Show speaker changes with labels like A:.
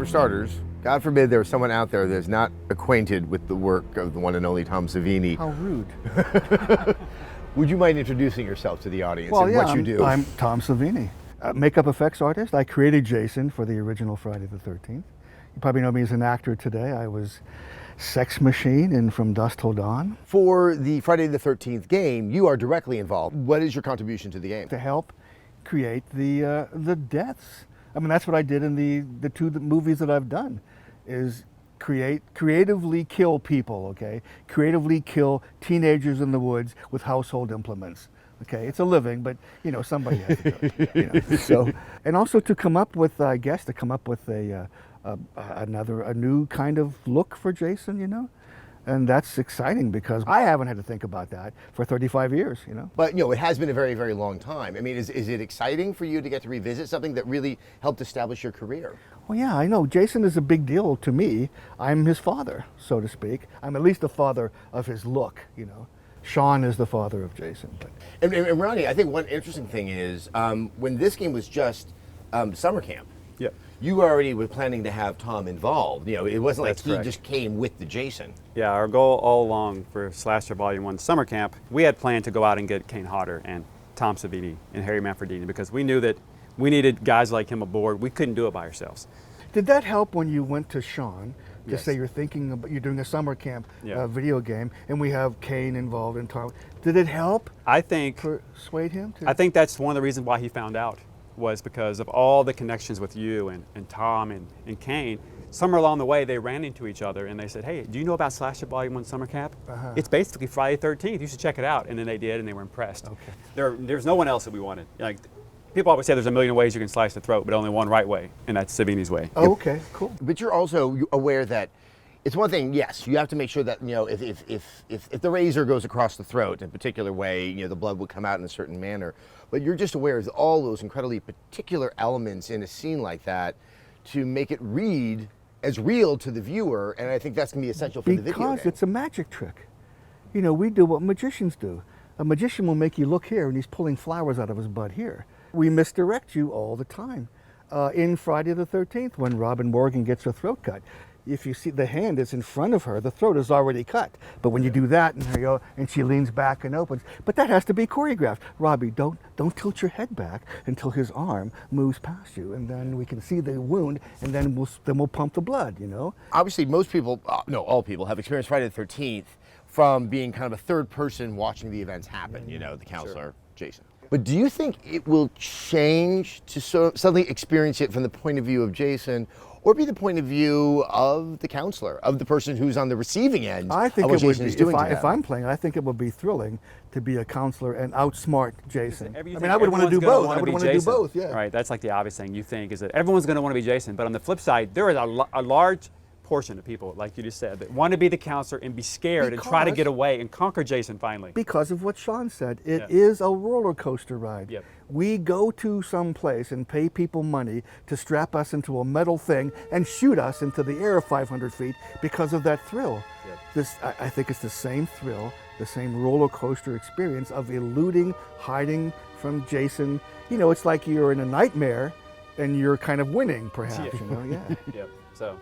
A: for starters, God forbid there was someone out there that's not acquainted with the work of the one and only Tom Savini.
B: How rude.
A: Would you mind introducing yourself to the audience
B: Well,
A: and
B: yeah,
A: what you do?
B: I'm Tom Savini, makeup effects artist. I created Jason for the original Friday the 13th. You probably know me as an actor today. I was Sex Machine in From Dusk Till Dawn.
A: For the Friday the 13th game, you are directly involved. What is your contribution to the game?
B: To help create the deaths. I mean, that's what I did in the two movies that I've done, is creatively kill people, okay? Creatively kill teenagers in the woods with household implements. Okay, it's a living, but you know, somebody has to do it. You know? So, and also to come up with, I guess, a new kind of look for Jason, you know? And that's exciting because I haven't had to think about that for 35 years, you know?
A: But, you know, it has been a very, very long time. I mean, is it exciting for you to get to revisit something that really helped establish your career?
B: Well, yeah, I know. Jason is a big deal to me. I'm his father, so to speak. I'm at least the father of his look, you know? Sean is the father of Jason. But.
A: And Ronnie, I think one interesting thing is when this game was just summer camp,
C: yep.
A: You already were planning to have Tom involved. You know, it wasn't like
C: That's
A: he
C: correct.
A: just came with the Jason.
C: Yeah, our goal all along for Slasher Volume 1 Summer Camp, we had planned to go out and get Kane Hodder and Tom Savini and Harry Manfredini because we knew that we needed guys like him aboard. We couldn't do it by ourselves.
B: Did that help when you went to Sean to
C: Yes.
B: say you're thinking about, you're doing a summer camp
C: Yeah.
B: video game and we have Kane involved in Tom? Did it help
C: I think
B: persuade him to?
C: I think that's one of the reasons why he found out was because of all the connections with you and Tom and Kane. Somewhere along the way, they ran into each other and they said, hey, do you know about Slasher Volume 1 Summer Camp?
B: Uh-huh.
C: It's basically Friday the 13th. You should check it out. And then they did, and they were impressed.
B: Okay.
C: There's no one else that we wanted. Like, people always say there's a million ways you can slice the throat, but only one right way, and that's Savini's way.
B: Oh, okay, cool.
A: But you're also aware that it's one thing, yes, you have to make sure that, you know, if the razor goes across the throat in a particular way, you know, the blood would come out in a certain manner. But you're just aware of all those incredibly particular elements in a scene like that to make it read as real to the viewer, and I think that's going to be essential for the video game.
B: Because it's a magic trick. You know, we do what magicians do. A magician will make you look here and he's pulling flowers out of his butt here. We misdirect you all the time. In Friday the 13th, when Robin Morgan gets her throat cut, if you see the hand is in front of her, the throat is already cut. But when you do that, and there you go, and she leans back and opens. But that has to be choreographed. Robbie, don't tilt your head back until his arm moves past you, and then we can see the wound, and then we'll pump the blood. You know.
A: Obviously, most people, no, all people, have experienced Friday the 13th from being kind of a third person watching the events happen. You know, the counselor, Jason. But do you think it will change to suddenly experience it from the point of view of Jason, or be the point of view of the counselor, of the person who's on the receiving end
B: I think
A: of what
B: it would
A: Jason
B: be,
A: is doing to
B: if
A: them?
B: I'm playing, I think it would be thrilling to be a counselor and outsmart Jason. I
C: Everything-
B: mean, I would want to do
C: everyone's gonna
B: both.
C: wanna
B: I would
C: be
B: want to do
C: Jason.
B: both, yeah.
C: Right, that's like the obvious thing you think is that everyone's going to want to be Jason. But on the flip side, there is a large portion of people, like you just said, that want to be the counselor and be scared and try to
B: Because-
C: get away and conquer Jason finally.
B: Because of what Sean said, it
C: Yeah.
B: is a roller coaster ride.
C: Yep.
B: We go to some place and pay people money to strap us into a metal thing and shoot us into the air 500 feet because of that thrill.
C: Yep.
B: I think it's the same thrill, the same roller coaster experience of eluding, hiding from Jason. You know, it's like you're in a nightmare and you're kind of winning, perhaps.
C: Yeah.
B: You know, yeah.
C: Yep. So